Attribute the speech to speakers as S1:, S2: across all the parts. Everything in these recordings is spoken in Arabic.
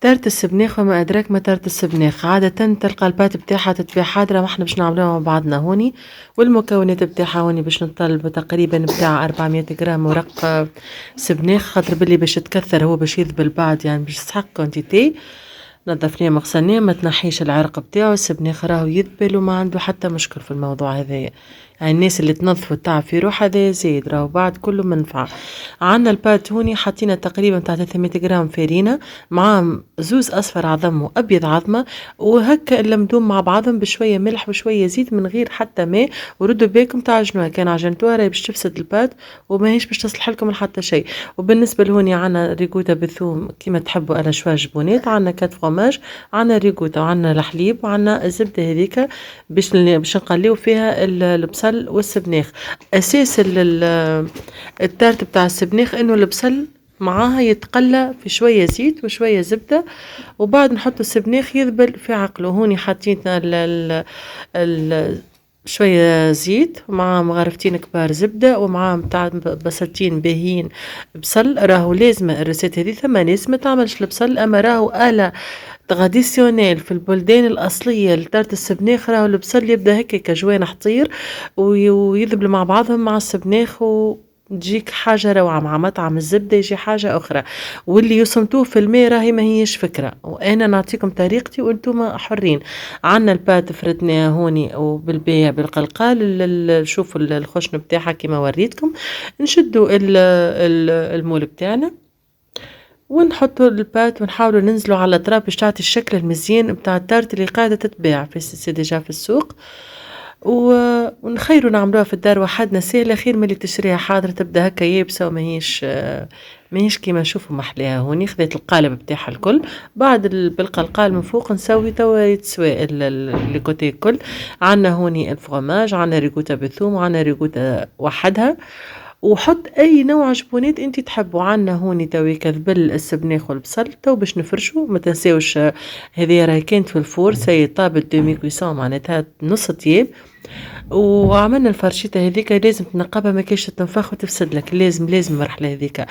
S1: تارة السبناخ وما أدراك ما تارة السبناخ. عادة تلقى البات بتاعها تتباع حاضرة، ما احنا باش نعملوها مع بعضنا هوني. والمكونات بتاعها هوني باش نطلب تقريبا بتاع 400 جرام ورق سبناخ، خاطر باللي باش تكثر هو باش يذبل بعد، يعني باش تسحق كونتيتي. نظفناه مغسلناه، ما تنحيش العرق بتاعه، السبناخ راهو يذبل وما عنده حتى مشكل في الموضوع هذايا. يعني الناس اللي تنظف وتعب في روح هذا زيد راهو بعد كله منفعة. عندنا البات هوني حطينا تقريبا تاع 300 جرام فارينة، مع زوز اصفر عظم وابيض عظمة، وهكا نلمدوهم مع بعضهم بشوية ملح وشوية زيت من غير حتى ماء. وردوا بالكم تعجنوها، كان عجنتوها راهي باش تفسد البات وماهيش باش تصلح لكم حتى شيء. وبالنسبة لهوني عنا ريكوتا بالثوم كيما تحبوا، على شوية جبونات، عنا كات فروماج، عنا ريكوتا وعنا الحليب وعنا الزبدة هذيك باش نقليو فيها البصل والسبناخ. اساس التارت بتاع السبناخ انه البصل معاها يتقلى في شوية زيت وشوية زبدة، وبعد نحط السبناخ يذبل في عقله. هوني حاطين ال شوية زيت مع مغرفتين كبار زبدة ومع متاع بصلتين باهيين بصل. راهو لازم الريسيت هذه ثم ناس ما تعملش البصل، اما راهو آلة تراديسيونيل في البلدان الأصلية لتارت السبناخ. راهو البصل يبدا هكا كجوان حطير ويذبلوا مع بعضهم مع السبناخ، تجيك حاجة روعة مع مطعم الزبدة، يجي حاجة أخرى. واللي يصمتوه في الماء راهي ما هيش فكرة، وأنا نعطيكم طريقتي وأنتم حرين. عنا البات فردناها هوني وبالبيع بالقلقال، شوفوا الخشن بتاعها كما وريتكم. نشدوا المول بتاعنا ونحطوا البات ونحاولوا ننزلوا على الاطراف باش تعطي الشكل المزيان بتاع التارت اللي قاعده تتباع في سي ديجا في السوق. ونخيروا نعملوها في الدار وحدنا، سهله خير من اللي تشريها حاضره تبدا هكا يابسه ماهيش كيما نشوفوا محلاها. هوني خذيت القالب بتاعها الكل، بعد بالقلقال من فوق نسوي توا يتسوى لي كوتي الكل. عندنا هوني الفرomage، عندنا ريكوتا بالثوم، وعندنا ريكوتا وحدها، وحط اي نوع جبونات انت تحبوا. عنا هوني توي كذبل السبناخ والبصل تو باش نفرشوا. ما تنساوش هذه راهي كانت في الفور سي طابت دومي كويسون، معناتها نص طياب. وعملنا الفرشيطه هذيك لازم تنقبها، ما كاش تنفخ وتفسد لك، لازم المرحله هذيك.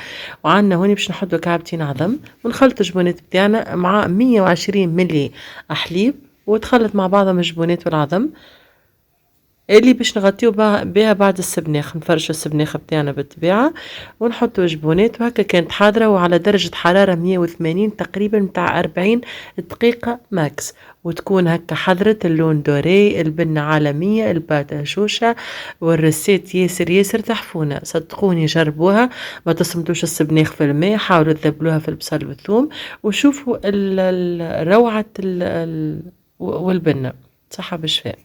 S1: وعندنا هوني باش نحطوا كعبتين عظم، ونخلط الجبونات بتاعنا مع 120 ملي حليب، وتخلط مع بعضهم الجبونات والعظم اللي باش نغطيو بها بعد السبناخ. نفرش السبناخ بتاعنا بالطبيعة ونحطو جبونات، وهكا كانت حاضرة وعلى درجة حرارة 180 تقريبا متاع 40 دقيقة ماكس. وتكون هكا حضرت اللون دوري، البنة عالمية، البات هشوشة، والرسيت ياسر تحفونة. صدقوني جربوها، ما تصمتوش السبناخ في الماء، حاولوا تذبلوها في البصل والثوم وشوفوا روعة والبنة. صحة بالشفاء.